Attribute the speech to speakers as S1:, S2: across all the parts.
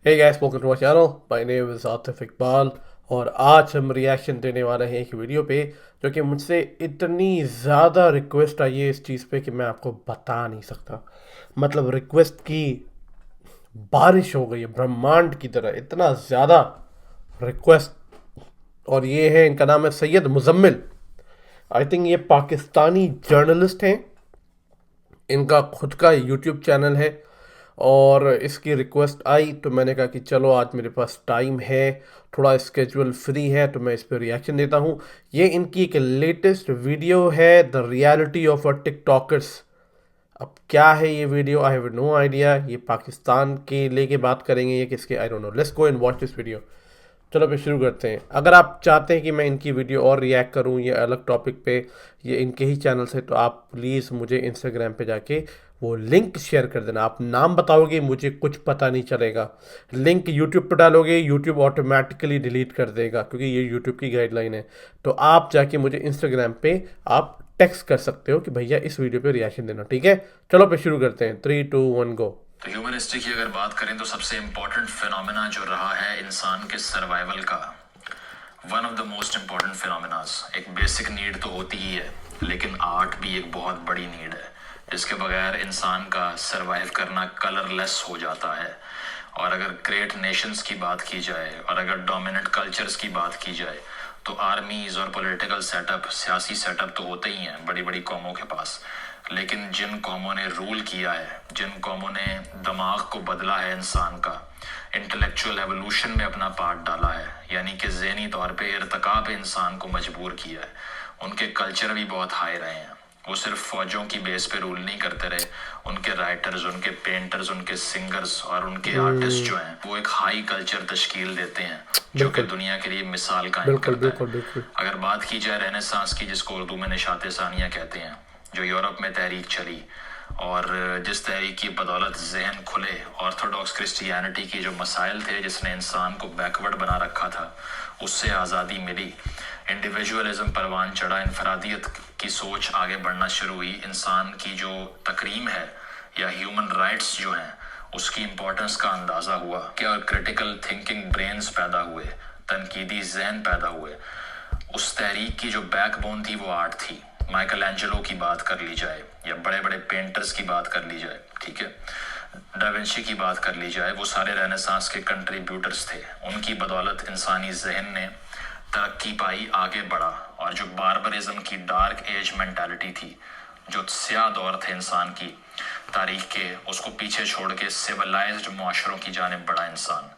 S1: Hey guys, welcome to my channel. My name is Atif Iqbal और आज हम रिएक्शन देने वाले हैं एक वीडियो पे जो कि मुझसे इतनी ज़्यादा रिक्वेस्ट आई है इस चीज़ पे कि मैं आपको बता नहीं सकता। मतलब रिक्वेस्ट की बारिश हो गई है ब्रह्मांड की तरह, इतना ज़्यादा रिक्वेस्ट। और ये है, इनका नाम है सैयद मुजम्मिल। आई थिंक ये पाकिस्तानी जर्नलिस्ट हैं। इनका खुद का यूट्यूब चैनल है और इसकी रिक्वेस्ट आई तो मैंने कहा कि चलो आज मेरे पास टाइम है, थोड़ा स्केजुअल फ्री है, तो मैं इस पर रिएक्शन देता हूँ। ये इनकी एक लेटेस्ट वीडियो है, the reality of a TikTokers. अब क्या है ये वीडियो, आई हैव नो आइडिया। ये पाकिस्तान के लेके बात करेंगे, ये किसके, I don't know. Let's go and watch this video. चलो फिर शुरू करते हैं। अगर आप चाहते हैं कि मैं इनकी वीडियो और रिएक्ट करूं ये अलग टॉपिक पे, ये इनके ही चैनल से, तो आप प्लीज़ मुझे इंस्टाग्राम पे जाके वो लिंक शेयर कर देना। आप नाम बताओगे मुझे कुछ पता नहीं चलेगा। लिंक यूट्यूब पे डालोगे, यूट्यूब ऑटोमेटिकली डिलीट कर देगा क्योंकि ये यूट्यूब की गाइडलाइन है। तो आप जाके मुझे इंस्टाग्राम पे आप टेक्स्ट कर सकते हो कि भैया इस वीडियो पे रिएक्शन देना, ठीक है। चलो फिर शुरू करते हैं। 3 2 1 गो।
S2: तो ह्यूमन हिस्ट्री की अगर बात करें तो सबसे इम्पोर्टेंट फिनोमेना जो रहा है इंसान के सर्वाइवल का, one of the most important phenomenas, एक बेसिक नीड तो होती ही है, लेकिन आर्ट भी एक बहुत बड़ी नीड है जिसके बगैर इंसान का सर्वाइव करना कलरलेस हो जाता है। और अगर ग्रेट नेशंस की बात की जाए और अगर डोमिनेंट कल्चर्स की बात की जाए तो आर्मीज और पॉलिटिकल सेटअप, सियासी सेटअप तो होते ही हैं बड़ी बड़ी कौमों के पास, लेकिन जिन कौमों ने रूल किया है, जिन कौमों ने दिमाग को बदला है, इंसान का इंटेलेक्चुअल एवोल्यूशन में अपना पार्ट डाला है, यानी कि ज़हनी तौर पे इर्तिका पे इंसान को मजबूर किया है, उनके कल्चर भी बहुत हाई रहे हैं। वो सिर्फ फौजों की बेस पे रूल नहीं करते रहे, उनके राइटर्स, उनके पेंटर्स, उनके सिंगर्स और उनके आर्टिस्ट जो हैं वो एक हाई कल्चर तश्कील देते हैं जो कि दुनिया के लिए मिसाल कायम
S1: बिल्कुल
S2: करता
S1: बिल्कुल
S2: है।
S1: बिल्कुल।
S2: अगर बात की जाए रेनेसांस की, जिसको उर्दू में निशात सानिया कहते हैं, जो यूरोप में तहरीक चली और जिस तहरीक की बदौलत जहन खुले, ऑर्थोडॉक्स क्रिश्चियनिटी की जो मसाइल थे जिसने इंसान को बैकवर्ड बना रखा था, उससे आज़ादी मिली, इंडिविजुअलिज्म परवान चढ़ा, इनफरादियत की सोच आगे बढ़ना शुरू हुई, इंसान की जो तकरीम है या ह्यूमन राइट्स जो हैं उसकी इम्पोर्टेंस का अंदाज़ा हुआ कि, और क्रिटिकल थिंकिंग ब्रेन्स पैदा हुए, तनकीदी जहन पैदा हुए। उस तहरीक की जो बैकबोन थी वो आर्ट थी। माइकल एंजेलो की बात कर ली जाए या बड़े बड़े पेंटर्स की बात कर ली जाए, ठीक है, डाविंची की बात कर ली जाए, वो सारे रेनेसांस के कंट्रीब्यूटर्स थे। उनकी बदौलत इंसानी जहन ने तरक्की पाई, आगे बढ़ा, और जो बारबरिज्म की डार्क एज मेंटालिटी थी, जो स्याह दौर थे इंसान की तारीख के, उसको पीछे छोड़ के सिविलाइज्ड मुआशरों की जानिब बढ़ा इंसान।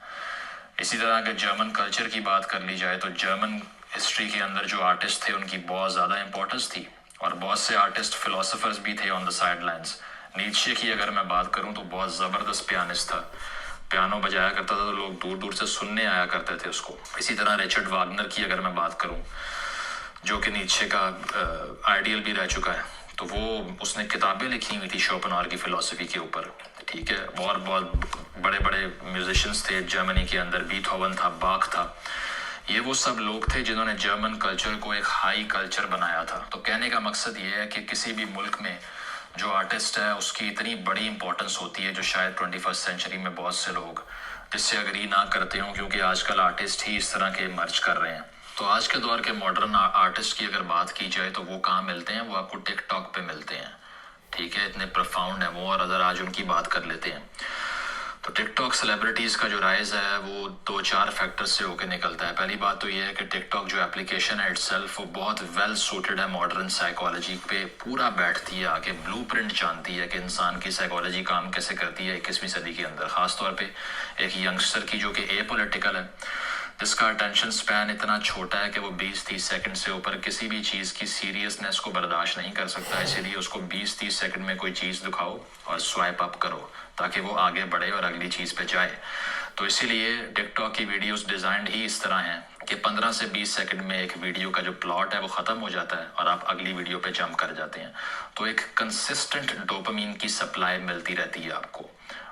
S2: इसी तरह अगर जर्मन कल्चर की बात कर ली जाए तो जर्मन हिस्ट्री के अंदर जो आर्टिस्ट थे उनकी बहुत ज़्यादा इंपॉर्टेंस थी, और बहुत से आर्टिस्ट फिलोसोफर्स भी थे ऑन द साइड लाइन्स। नीचे की अगर मैं बात करूं तो बहुत ज़बरदस्त पियानिस्ट था, पियानो बजाया करता था तो लोग दूर दूर से सुनने आया करते थे उसको। इसी तरह रिचर्ड वागनर की अगर मैं बात करूं, जो कि नीचे का आइडियल भी रह चुका है, तो वो उसने किताबें लिखी हुई थी शोपेनहावर की फ़िलासफ़ी के ऊपर, ठीक है। और बहुत बड़े बड़े म्यूजिशियंस थे जर्मनी के अंदर, बीथोवन था, बाख था, ये वो सब लोग थे जिन्होंने जर्मन कल्चर को एक हाई कल्चर बनाया था। तो कहने का मकसद ये है कि किसी भी मुल्क में जो आर्टिस्ट है उसकी इतनी बड़ी इंपॉर्टेंस होती है, जो शायद 21st सेंचुरी में बहुत से लोग जिससे अग्री ना करते हों, क्योंकि आजकल आर्टिस्ट ही इस तरह के मर्ज कर रहे हैं। तो आज के दौर के मॉडर्न आर्टिस्ट की अगर बात की जाए तो वो कहाँ मिलते हैं, वो आपको टिकटॉक पे मिलते हैं, ठीक है। इतने प्रोफाउंड है वो। और अगर आज उनकी बात कर लेते हैं तो टिकटॉक सेलिब्रिटीज़ का जो राइज है वो 2-4 फैक्टर्स से होकर निकलता है। पहली बात तो ये है कि टिकटॉक जो एप्लीकेशन है इटसेल्फ वो बहुत वेल सूटेड है मॉडर्न साइकोलॉजी पे, पूरा बैठती है आके, ब्लूप्रिंट जानती है कि इंसान की साइकोलॉजी काम कैसे करती है 21वीं सदी के अंदर, ख़ासतौर पे एक यंगस्टर की जो कि एपॉलिटिकल है, जिसका अटेंशन स्पैन इतना छोटा है कि वो 20-30 सेकंड से ऊपर किसी भी चीज़ की सीरियसनेस को बर्दाश्त नहीं कर सकता। इसीलिए उसको 20-30 सेकंड में कोई चीज़ दिखाओ और स्वाइप अप करो ताकि वो आगे बढ़े और अगली चीज़ पे जाए। तो इसीलिए टिकटॉक की वीडियोस डिज़ाइंड ही इस तरह हैं कि 15 से 20 सेकंड में एक वीडियो का जो प्लॉट है वो ख़त्म हो जाता है और आप अगली वीडियो पे जंप कर जाते हैं। तो एक कंसिस्टेंट डोपामीन की सप्लाई मिलती रहती है आपको।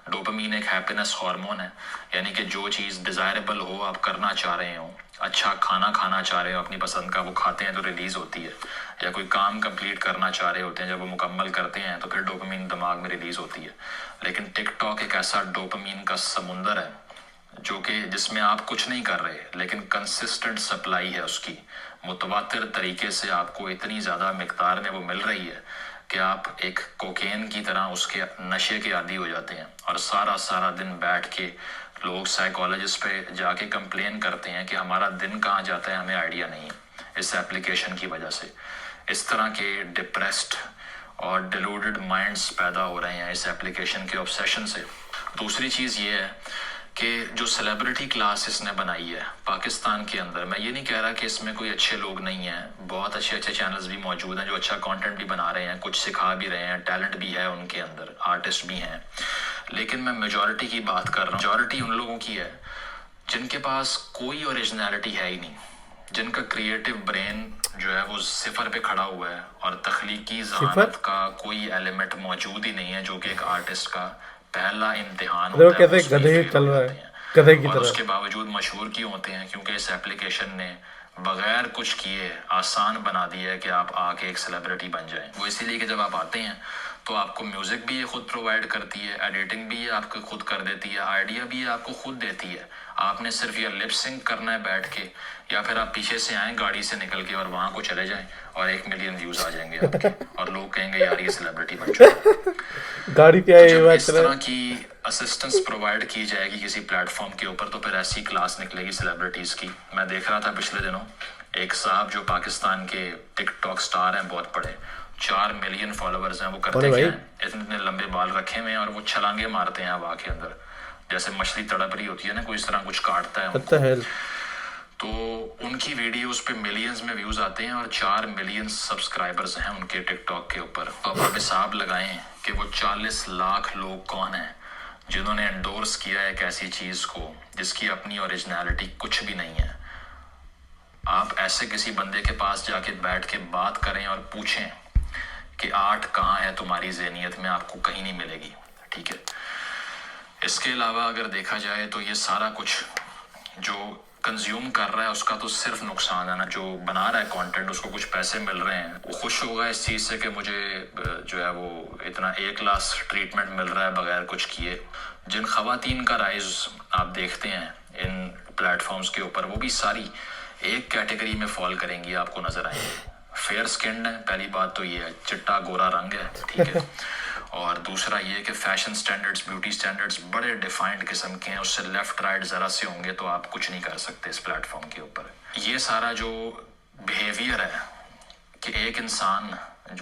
S2: डोपामीन एक हैप्पीनेस हार्मोन है, यानी कि जो चीज़ डिज़ायरेबल हो, आप करना चाह रहे हो, अच्छा खाना खाना चाह रहे हो अपनी पसंद का, वो खाते हैं तो रिलीज़ होती है, या कोई काम कंप्लीट करना चाह रहे होते हैं, जब वो मुकम्मल करते हैं तो फिर डोपामीन दिमाग में रिलीज़ होती है। लेकिन टिकटॉक एक ऐसा डोपामीन का समुंदर है کہ جس میں آپ کچھ نہیں کر رہے لیکن کنسسٹنٹ سپلائی ہے اس کی، متواتر طریقے سے آپ کو اتنی زیادہ مقدار میں وہ مل رہی ہے کہ آپ ایک کوکین کی طرح اس کے نشے کے عادی ہو جاتے ہیں، اور سارا دن بیٹھ کے لوگ سائیکالوجسٹ پہ جا کے کمپلین کرتے ہیں کہ ہمارا دن کہاں جاتا ہے ہمیں آئیڈیا نہیں ہے اس ایپلیکیشن کی وجہ سے۔ اس طرح کے ڈپریسڈ اور ڈیلوڈڈ مائنڈز پیدا ہو رہے ہیں اس ایپلیکیشن کے obsession سے۔ دوسری چیز یہ ہے کہ جو سیلیبریٹی کلاس اس نے بنائی ہے پاکستان کے اندر، میں یہ نہیں کہہ رہا کہ اس میں کوئی اچھے لوگ نہیں ہیں، بہت اچھے چینلز بھی موجود ہیں جو اچھا کانٹینٹ بھی بنا رہے ہیں، کچھ سکھا بھی رہے ہیں، ٹیلنٹ بھی ہے ان کے اندر، آرٹسٹ بھی ہیں، لیکن میں میجورٹی کی بات کر رہا ہوں۔ میجورٹی ان لوگوں کی ہے جن کے پاس کوئی اوریجنلٹی ہے ہی نہیں، جن کا کریٹو برین جو ہے وہ صفر پہ کھڑا ہوا ہے، اور تخلیقی ذہانت کا کوئی ایلیمنٹ موجود ہی نہیں ہے، جو کہ ایک آرٹسٹ کا پہلا امتحان ہوتا ہے،
S1: کیسے
S2: اس میں
S1: گدھے
S2: فیل
S1: چل
S2: ہو
S1: رہا
S2: جاتے
S1: ہے
S2: ہیں۔
S1: گدھے کی
S2: اور
S1: طرح۔
S2: اس کے باوجود مشہور کیوں ہوتے ہیں؟ کیونکہ اس ایپلیکیشن نے بغیر کچھ کیے آسان بنا دیا ہے کہ آپ آ کے ایک سیلیبریٹی بن جائیں۔ وہ اسی لیے کہ جب آپ آتے ہیں تو آپ کو میوزک بھی یہ خود پرووائڈ کرتی ہے، ایڈیٹنگ بھی یہ آپ کو خود کر دیتی ہے، آئیڈیا بھی یہ آپ کو خود دیتی ہے، آپ نے صرف یہ لپ سنک کرنا ہے بیٹھ کے، یا پھر آپ پیچھے سے آئیں گاڑی سے نکل کے اور وہاں کو چلے جائیں اور 1 ملین ویوز آ جائیں گے آپ کے، اور لوگ کہیں گے یار یہ سیلیبریٹی بن چکا۔
S1: گاڑی پہ
S2: تو
S1: آئے
S2: جب
S1: بات
S2: اس
S1: کر رہے
S2: طرح کی اسسٹنس پرووائڈ کی جائے گی کسی پلیٹ فارم کے اوپر، تو پھر ایسی کلاس نکلے گی سیلیبریٹیز کی۔ میں دیکھ رہا تھا پچھلے دنوں ایک صاحب جو پاکستان کے ٹک ٹاک سٹار ہیں، بہت بڑے، 4 ملین فالوورز ہیں، وہ کرتے کیا ہیں، اتنے لمبے بال رکھے ہوئے ہیں اور وہ چھلانگے مارتے ہیں ہوا کے اندر، جیسے مچھلی تڑپ رہی ہوتی ہے نا، کوئی اس طرح کچھ کاٹتا ہے ان کو۔ تو ان کی ویڈیوز پہ ملینز میں ویوز آتے ہیں اور 4 ملین سبسکرائبرز ہیں ان کے ٹک ٹاک کے اوپر۔ اب آپ حساب لگائیں کہ وہ 40 لاکھ لوگ کون ہیں جنہوں نے انڈورس کیا ہے ایک ایسی چیز کو جس کی اپنی اوریجنلٹی کچھ بھی نہیں ہے۔ آپ ایسے کسی بندے کے پاس جا کے بیٹھ کے بات کریں اور پوچھیں کہ آرٹ کہاں ہے تمہاری ذہنیت میں، آپ کو کہیں نہیں ملے گی، ٹھیک ہے۔ اس کے علاوہ اگر دیکھا جائے تو یہ سارا کچھ جو کنزیوم کر رہا ہے اس کا تو صرف نقصان ہے نا، جو بنا رہا ہے کانٹینٹ اس کو کچھ پیسے مل رہے ہیں، وہ خوش ہوگا اس چیز سے کہ مجھے جو ہے وہ اتنا اے کلاس ٹریٹمنٹ مل رہا ہے بغیر کچھ کیے۔ جن خواتین کا رائز آپ دیکھتے ہیں ان پلیٹ فارمز کے اوپر، وہ بھی ساری ایک کیٹیگری میں فال کریں گی، آپ کو نظر آئیں گے۔ فیئر سکنڈ ہے، پہلی بات تو یہ ہے، چٹا گورا رنگ ہے، ٹھیک ہے، اور دوسرا یہ کہ فیشن سٹینڈرڈز، بیوٹی سٹینڈرڈز بڑے ڈیفائنڈ قسم کے ہیں، اس سے لیفٹ رائٹ ذرا سے ہوں گے تو آپ کچھ نہیں کر سکتے اس پلیٹ فارم کے اوپر۔ یہ سارا جو بیہیویئر ہے کہ ایک انسان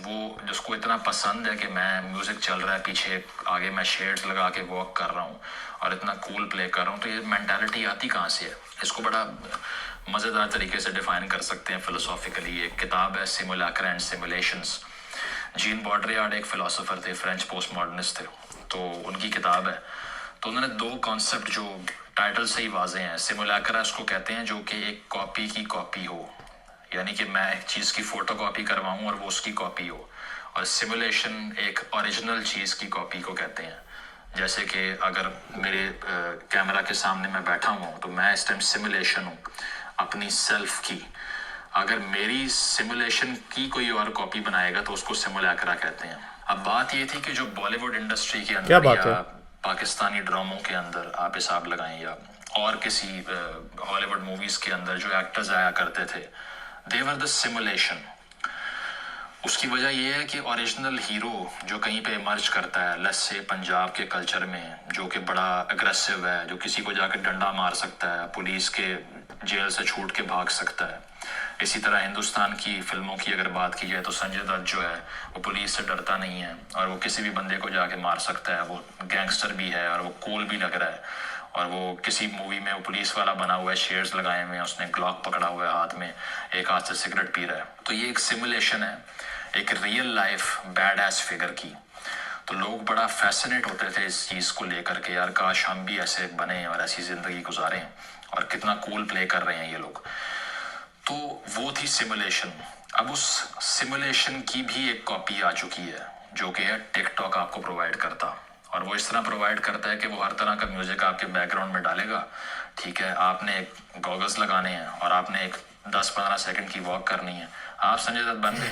S2: وہ جس کو اتنا پسند ہے کہ میں میوزک چل رہا ہے پیچھے آگے میں شیڈز لگا کے واک کر رہا ہوں اور اتنا کول پلے کر رہا ہوں، تو یہ مینٹالٹی آتی کہاں سے ہے؟ اس کو بڑا مزیدار طریقے سے ڈیفائن کر سکتے ہیں فلسافیکلی۔ ایک کتاب ہے سیمولیکر اینڈ سیمولیشنز، جین بوڈریارڈ ایک فلاسفر تھے، فرینچ پوسٹ ماڈرنسٹ تھے، تو ان کی کتاب ہے، تو انہوں نے 2 کانسیپٹ جو ٹائٹل سے ہی واضح ہیں۔ سیمولیکر اس کو کہتے ہیں جو کہ ایک کاپی کی کاپی ہو، یعنی کہ میں ایک چیز کی فوٹو کاپی کرواؤں اور وہ اس کی کاپی ہو، اور سیمولیشن ایک اوریجنل چیز کی کاپی کو کہتے ہیں۔ جیسے کہ اگر میرے کیمرہ کے سامنے میں بیٹھا ہوں تو میں اس ٹائم سیمولیشن ہوں اپنی سیلف کی، اگر میری سیمولیشن کی کوئی اور کاپی بنائے گا تو اس کو سیمولیکرا کہتے ہیں۔ اب بات یہ تھی کہ جو بالی ووڈ انڈسٹری کے اندر یا پاکستانی ڈراموں کے اندر آپ حساب لگائیں یا اور کسی ہالی ووڈ موویز کے اندر جو ایکٹرز آیا کرتے تھے، they were the simulation۔ اس کی وجہ یہ ہے کہ اوریجنل ہیرو جو کہیں پہ ایمرج کرتا ہے، لیٹس سے پنجاب کے کلچر میں، جو کہ بڑا اگریسو ہے، جو کسی کو جا کے ڈنڈا مار سکتا ہے، پولیس کے جیل سے چھوٹ کے بھاگ سکتا ہے۔ اسی طرح ہندوستان کی فلموں کی اگر بات کی جائے تو سنجے دت جو ہے وہ پولیس سے ڈرتا نہیں ہے اور وہ کسی بھی بندے کو جا کے مار سکتا ہے، وہ گینگسٹر بھی ہے اور وہ کول بھی لگ رہا ہے، اور وہ کسی مووی میں وہ پولیس والا بنا ہوا ہے، شیئرز لگائے ہوئے ہیں، اس نے گلاک پکڑا ہوا ہے ہاتھ میں، ایک ہاتھ سے سگریٹ پی رہا ہے۔ تو یہ ایک سیمولیشن ہے ایک real life bad ass figure کی۔ تو لوگ بڑا فیسنیٹ ہوتے تھے اس چیز کو لے کر کے، یار کاش ہم بھی ایسے بنیں اور ایسی زندگی گزاریں، اور کتنا کول پلے کر رہے ہیں یہ لوگ۔ تو وہ تھی سیمولیشن۔ اب اس سیمولیشن کی بھی ایک کاپی آ چکی ہے جو کہ ہے ٹک ٹاک آپ کو پرووائڈ کرتا، اور وہ اس طرح پرووائڈ کرتا ہے کہ وہ ہر طرح کا میوزک آپ کے بیک گراؤنڈ میں ڈالے گا، ٹھیک ہے، آپ نے ایک گوگلز لگانے ہیں اور آپ نے ایک 10-15 सेकंड की वॉक करनी है, आप संजय दत्त बन गए,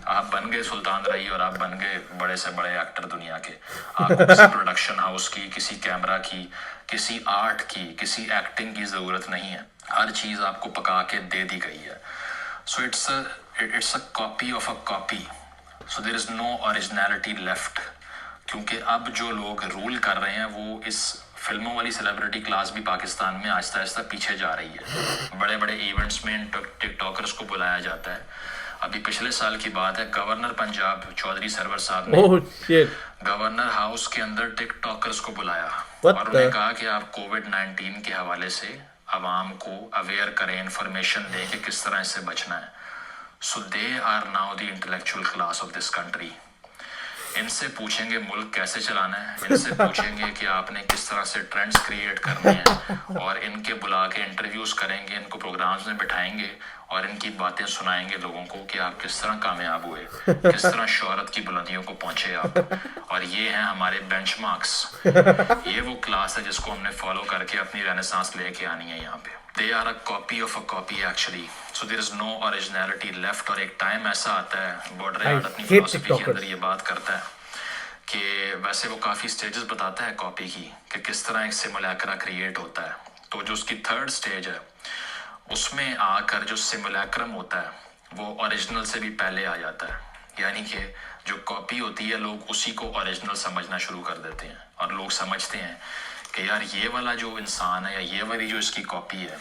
S2: आप बन गए सुल्तान रई और आप बन गए बड़े से बड़े एक्टर दुनिया के। आपको किसी प्रोडक्शन हाउस की, किसी कैमरा की, किसी आर्ट की, किसी एक्टिंग की ज़रूरत नहीं है, हर चीज़ आपको पका के दे दी गई है। So it's a copy of a copy, so there is no originality left. क्योंकि अब जो लोग रूल कर रहे हैं वो इस फिल्मों वाली सेलिब्रिटी क्लास भी पाकिस्तान में आहिस्ता आहिस्ता पीछे जा रही है। बड़े बड़े इवेंट्स में टिकटॉकर्स को बुलाया जाता है। अभी पिछले साल की बात है, गवर्नर पंजाब चौधरी सरवर साहब ने
S1: ओह शिट,
S2: गवर्नर हाउस के अंदर टिकटॉकर्स को बुलाया
S1: What
S2: और उन्हें
S1: the-
S2: कहा कि आप कोविड-19 के हवाले से आवाम को अवेयर करें, इंफॉर्मेशन दें कि किस तरह इससे बचना है। So they are now the intellectual class of this country. इनसे पूछेंगे मुल्क कैसे चलाना है, इनसे पूछेंगे कि आपने किस तरह से ट्रेंड्स क्रिएट करने हैं, और इनके बुला के इंटरव्यूज करेंगे, इनको प्रोग्राम्स में बिठाएंगे और इनकी बातें सुनाएंगे लोगों को कि आप किस तरह कामयाब हुए, किस तरह शोहरत की बुलंदियों को पहुंचे आप, और ये हैं हमारे बेंचमार्क्स। ये वो क्लास है जिसको हमने फॉलो करके अपनी रेनेसांस लेके आनी है यहाँ पे। They are a copy of a copy actually, so there is no originality left. और एक टाइम ऐसा आता है, बॉर्डर
S1: I
S2: आर्ट अपनी
S1: hate
S2: फिलोसफी के
S1: TikTokers.
S2: अंदर ये बात करता है कि वैसे वो काफ़ी स्टेजेस बताता है कॉपी की कि किस तरह एक सिमुलैक्रा क्रिएट होता है। तो जो उसकी थर्ड स्टेज है उसमें आकर जो सिमुलैक्रम होता है वो ओरिजिनल से भी पहले आ जाता है, यानी कि जो कॉपी होती है लोग उसी को ओरिजिनल समझना शुरू कर देते हैं और लोग समझते हैं कि यार ये वाला जो इंसान है या ये वाली जो इसकी कॉपी है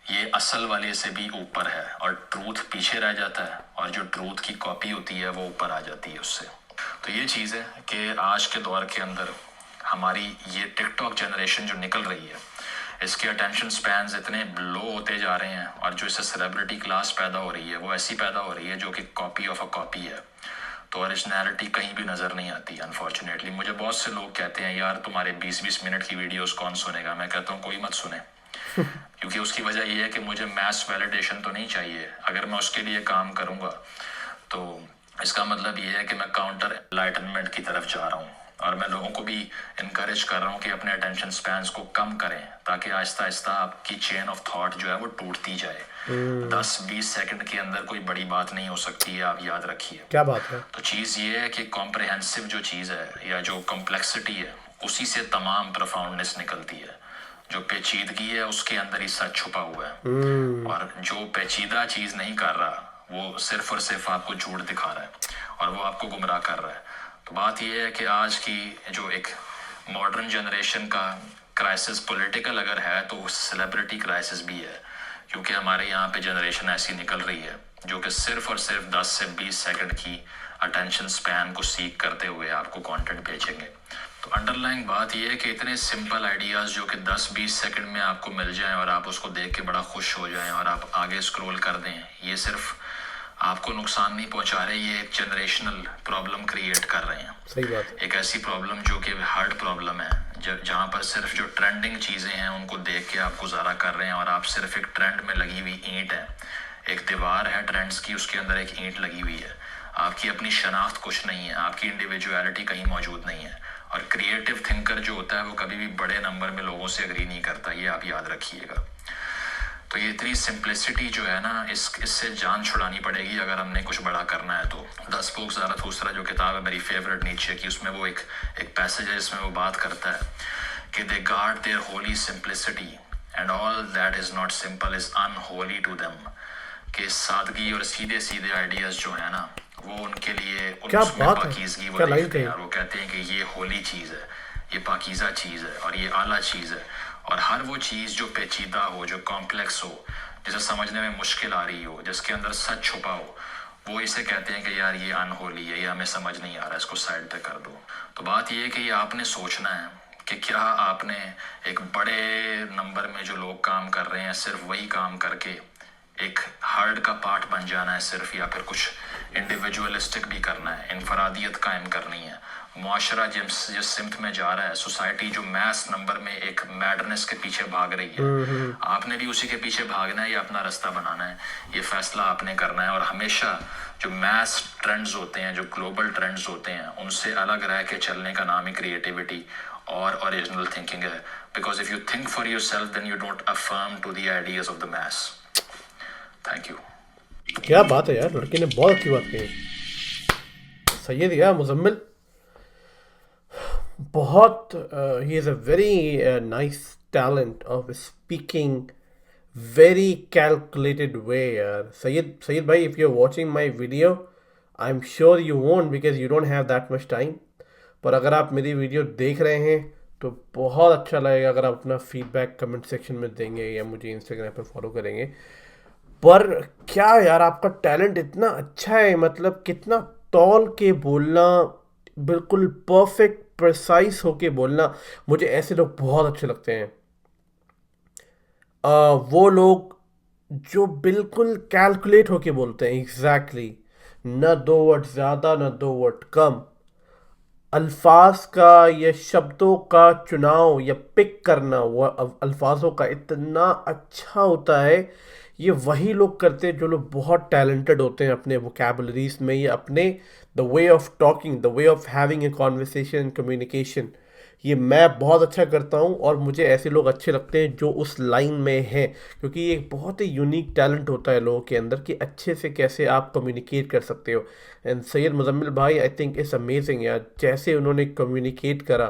S2: ये असल वाले से भी ऊपर है, और ट्रूथ पीछे रह जाता है और जो ट्रूथ की कॉपी होती है वो ऊपर आ जाती है उससे। तो ये चीज़ है कि आज के दौर के अंदर हमारी ये टिकटॉक जनरेशन जो निकल रही है इसके अटेंशन स्पैन्स इतने लो होते जा रहे हैं, और जो इससे सेलिब्रिटी क्लास पैदा हो रही है वो ऐसी पैदा हो रही है जो कि कॉपी ऑफ अ कॉपी है। तो ओरिजिनलिटी कहीं भी नज़र नहीं आती अनफॉर्चुनेटली। मुझे बहुत से लोग कहते हैं यार तुम्हारे 20-20 मिनट की वीडियोस कौन सुनेगा। मैं कहता हूँ कोई मत सुने, क्योंकि उसकी वजह ये है कि मुझे मैस वैलिडेशन तो नहीं चाहिए। अगर मैं उसके लिए काम करूँगा तो इसका मतलब ये है कि मैं काउंटर एनलाइटनमेंट की तरफ जा रहा हूँ, और मैं लोगों को भी इनकरेज कर रहा हूँ कि अपने अटेंशन स्पैन्स को कम करें, ताकि आहिस्ता आहिस्ता आपकी चेन ऑफ थॉट जो है वो टूटती जाए। 10-20 सेकंड के अंदर कोई बड़ी बात नहीं हो सकती है, आप याद रखिए।
S1: क्या बात है।
S2: तो चीज़ ये है कि कॉम्प्रहेंसिव जो चीज़ है या जो कॉम्प्लेक्सिटी है उसी से तमाम प्रोफाउंडनेस निकलती है। जो पेचीदगी है उसके अंदर ही सच छुपा हुआ है, और जो पेचीदा चीज़ नहीं कर रहा वो सिर्फ और सिर्फ आपको झूठ दिखा रहा है और वो आपको गुमराह कर रहा है। तो बात ये है कि आज की जो एक मॉडर्न जनरेशन का क्राइसिस पॉलिटिकल अगर है तो सेलिब्रिटी क्राइसिस भी है, क्योंकि हमारे यहाँ पे जनरेशन ऐसी निकल रही है जो कि सिर्फ और सिर्फ 10 से 20 सेकंड की अटेंशन स्पैन को सीख करते हुए आपको कंटेंट भेजेंगे। तो अंडरलाइंग बात यह है कि इतने सिंपल आइडियाज़ जो कि 10-20 सेकंड में आपको मिल जाएं और आप उसको देख के बड़ा खुश हो जाएं और आप आगे स्क्रॉल कर दें, ये सिर्फ आपको नुकसान नहीं पहुंचा रहे, ये एक जनरेशनल प्रॉब्लम क्रिएट कर रहे हैं।
S1: सही बात है।
S2: एक ऐसी प्रॉब्लम जो कि हार्ड प्रॉब्लम है, जहाँ पर सिर्फ जो ट्रेंडिंग चीज़ें हैं उनको देख के आप गुजारा कर रहे हैं, और आप सिर्फ एक ट्रेंड में लगी हुई ईंट है, एक दीवार है ट्रेंड्स की, उसके अंदर एक ईंट लगी हुई है। आपकी अपनी शनाख्त कुछ नहीं है, आपकी इंडिविजुअलिटी कहीं मौजूद नहीं है, और क्रिएटिव थिंकर जो होता है वो कभी भी बड़े नंबर में लोगों से एग्री नहीं करता, ये आप याद रखिएगा। तो ये इतनी सिंप्लिसिटी जो है ना, इससे जान छुड़ानी पड़ेगी अगर हमने कुछ बड़ा करना है। तो द स्पोक ज़ाराथुस्त्रा जो किताब है मेरी फेवरेट नीचे की, उसमें वो एक पैसेज है जिसमें वो बात करता है कि they guard their holy simplicity and all that is not simple is unholy to them. कि सादगी और सीधे सीधे आइडियाज़ जो है ना वो उनके लिए
S1: क्या
S2: उसमें
S1: बात है,
S2: पाकीज़गी वो
S1: क्या लाइन
S2: देखते हैं,
S1: कही।
S2: और वो कहते हैं कि ये होली चीज़ है, ये पाकीज़ा चीज़ है और ये आला चीज़ है। और हर वो चीज़ जो पेचीदा हो, जो कॉम्प्लेक्स हो, जिसे समझने में मुश्किल आ रही हो, जिसके अंदर सच छुपा हो, वो इसे कहते हैं कि यार ये अनहोली है, ये हमें समझ नहीं आ रहा, इसको साइड पे कर दो। तो बात ये है कि ये आपने सोचना है कि क्या आपने एक बड़े नंबर में जो लोग काम कर रहे हैं सिर्फ वही काम करके एक हर्ड का पार्ट बन जाना है सिर्फ, या फिर कुछ इंडिविजुअलिस्टिक भी करना है, इनफरादियत कायम करनी है। मुआशरा जिस सिमत में जा रहा है, सोसाइटी जो मैस नंबर में एक मैडनेस के पीछे भाग रही है, आपने भी उसी के पीछे भागना है या अपना रास्ता बनाना है, ये फैसला आपने करना है। और हमेशा जो मैस ट्रेंड्स होते हैं, जो ग्लोबल ट्रेंड्स होते हैं, उनसे अलग रह के चलने का नाम ही क्रिएटिविटी और ओरिजिनल थिंकिंग है। Because if you think for yourself then you don't affirm to the ideas of the mass. Thank you.
S1: क्या बात है यार, लड़के ने बहुत अच्छी बात कही। सैयद या मुजम्मिल बहुत ही is a very nice talent of speaking very calculated way यार। सैयद भाई, if you are watching my video, I am sure you won't because you don't have that much time, पर अगर आप मेरी वीडियो देख रहे हैं तो बहुत अच्छा लगेगा अगर आप अपना फीडबैक कमेंट सेक्शन में देंगे या मुझे इंस्टाग्राम पे फॉलो करेंगे। पर क्या यार, आपका टैलेंट इतना अच्छा है, मतलब कितना तौल के बोलना, बिल्कुल परफेक्ट प्रिसाइज होके बोलना। मुझे ऐसे लोग बहुत अच्छे लगते हैं। वो लोग जो बिल्कुल कैलकुलेट होके बोलते हैं, एग्जैक्टली न दो वर्ड ज़्यादा न दो वर्ड कम। अल्फाज का या शब्दों का चुनाव या पिक करना वो अल्फाजों का इतना अच्छा होता है। ये वही लोग करते हैं जो लोग बहुत टैलेंटेड होते हैं अपने वोकेबलरीज में या अपने the way of talking, the way of having a conversation, communication. ये मैं बहुत अच्छा करता हूँ और मुझे ऐसे लोग अच्छे लगते हैं जो उस लाइन में हैं, क्योंकि ये एक बहुत ही यूनिक टैलेंट होता है लोगों के अंदर कि अच्छे से कैसे आप कम्युनिकेट कर सकते हो। एंड सैयद मुजम्मिल भाई, आई थिंक इट्स अमेजिंग यार, जैसे उन्होंने कम्युनिकेट करा,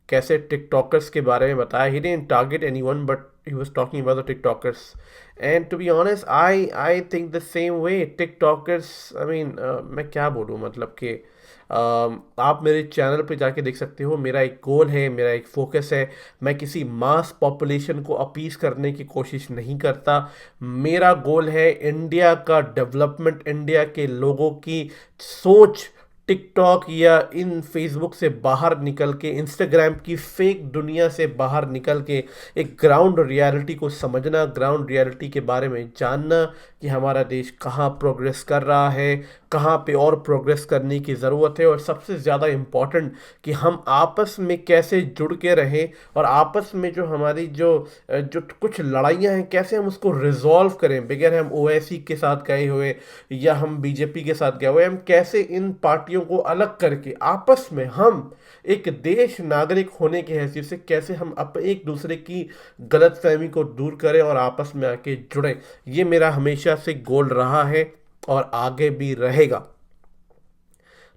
S1: कैसे टिकटॉकर्स के बारे में बताया। He didn't target anyone but he was talking about the TikTokers. And to be honest I think the same way. TikTokers, I mean मैं क्या बोलूँ, मतलब कि आप मेरे चैनल पे जाके देख सकते हो। मेरा एक गोल है, मेरा एक फोकस है। मैं किसी मास पॉपुलेशन को अपीस करने की कोशिश नहीं करता। मेरा गोल है इंडिया का डेवलपमेंट, इंडिया के लोगों की सोच टिकटॉक या इन फेसबुक से बाहर निकल के, इंस्टाग्राम की फेक दुनिया से बाहर निकल के एक ग्राउंड रियलिटी को समझना, ग्राउंड रियलिटी के बारे में जानना कि हमारा देश कहाँ प्रोग्रेस कर रहा है, कहाँ पे और प्रोग्रेस करने की ज़रूरत है, और सबसे ज़्यादा इम्पॉर्टेंट कि हम आपस में कैसे जुड़ के रहें और आपस में जो हमारी जो कुछ लड़ाइयाँ हैं कैसे हम उसको रिजॉल्व करें, बगैर हम ओवैसी के साथ गए हुए या हम बीजेपी के साथ गए हुए। हम कैसे इन पार्टियों को अलग करके आपस में हम एक देश नागरिक होने की हैसियत से कैसे हम एक दूसरे की गलतफहमी को दूर करें और आपस में आके जुड़ें। ये मेरा हमेशा से गोल रहा है और आगे भी रहेगा।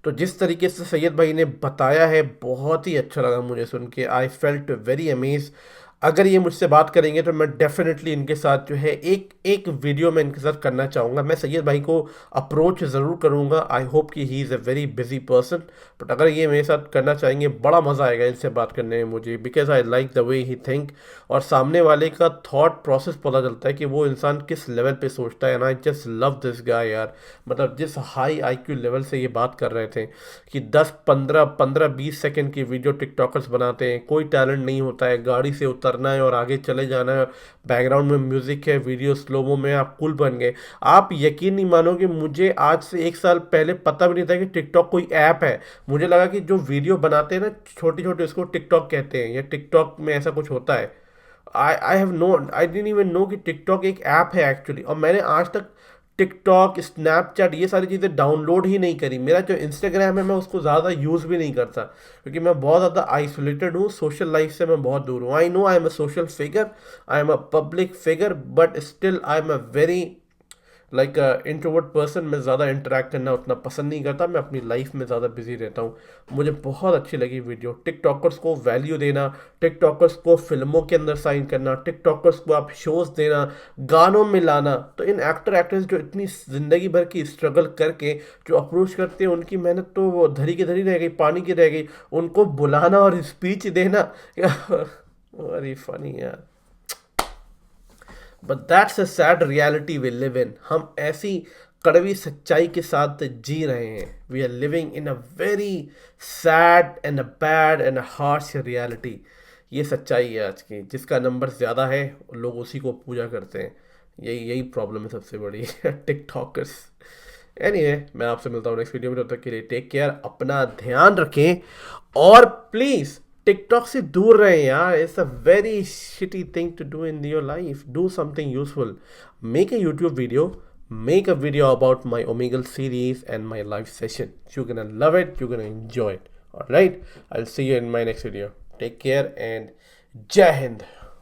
S1: तो जिस तरीके से सैयद भाई ने बताया है, बहुत ही अच्छा लगा मुझे सुन के। I felt very amaze. अगर ये मुझसे बात करेंगे तो मैं डेफिनेटली इनके साथ जो है एक एक वीडियो में इनके साथ करना चाहूँगा। मैं सैयद भाई को अप्रोच ज़रूर करूँगा। आई होप कि ही is a very busy person, but अगर ये मेरे साथ करना चाहेंगे बड़ा मज़ा आएगा इनसे बात करने में मुझे, because I like the way he think. और सामने वाले का थॉट प्रोसेस पता चलता है कि वो इंसान किस लेवल पे सोचता है। And I just love this guy यार। मतलब जिस हाई आईक्यू लेवल से ये बात कर रहे थे कि 10-15-20 सेकंड की वीडियो टिकटॉकर्स बनाते हैं, कोई टैलेंट नहीं होता है, गाड़ी से उतरना है और आगे चले जाना है, बैकग्राउंड में म्यूजिक है, वीडियो स्लोमो में, आप कूल बन गए। आप यकीन नहीं मानोगे, मुझे आज से 1 साल पहले पता भी नहीं था कि टिकटॉक कोई ऐप है। मुझे लगा कि जो वीडियो बनाते हैं ना छोटी छोटी, उसको टिकटॉक कहते हैं या टिकटॉक में ऐसा कुछ होता है। आई डिडंट इवन नो कि टिकटॉक एक ऐप है एक्चुअली। और मैंने आज तक टिकटॉक, स्नैपचैट, ये सारी चीज़ें डाउनलोड ही नहीं करी। मेरा जो इंस्टाग्राम है मैं उसको ज़्यादा यूज़ भी नहीं करता, क्योंकि मैं बहुत ज़्यादा आइसोलेटेड हूँ, सोशल लाइफ से मैं बहुत दूर हूँ। I know I am a social figure, I am a public figure, but still I am a very like introvert person. मैं ज़्यादा इंटरेक्ट करना उतना पसंद नहीं करता, मैं अपनी लाइफ में ज़्यादा बिजी रहता हूँ। मुझे बहुत अच्छी लगी वीडियो। टिकटॉकर्स को वैल्यू देना, टिकटॉकर्स को फिल्मों के अंदर साइन करना, टिकटॉकर्स को आप शोज़ देना, गानों में लाना। तो इन एक्टर एक्ट्रेस जो इतनी ज़िंदगी भर की स्ट्रगल करके जो अप्रोच करते हैं, उनकी मेहनत तो वो धरी की धरी रह गई, पानी की रह गई। उनको बुलाना और स्पीच देना वेरी फनी यार। But that's a sad reality we live in. हम ऐसी कड़वी सच्चाई के साथ जी रहे हैं। We are living in a very sad and a bad and a harsh reality. ये सच्चाई है आज की। जिसका नंबर ज़्यादा है लोग उसी को पूजा करते हैं। यही प्रॉब्लम है सबसे बड़ी टिकटॉकर्स। एनीवे, मैं आपसे मिलता हूँ नेक्स्ट वीडियो में। तब तक के लिए टेक केयर, अपना ध्यान रखें और प्लीज़ टिकटॉक से दूर रहें यार। It's a very shitty thing to do in your life. Do something useful. Make a YouTube video, make a video about my Omegle series and my live session. You're gonna love it, you're gonna enjoy it. Alright, I'll see you in my next video. Take care and Jai Hind.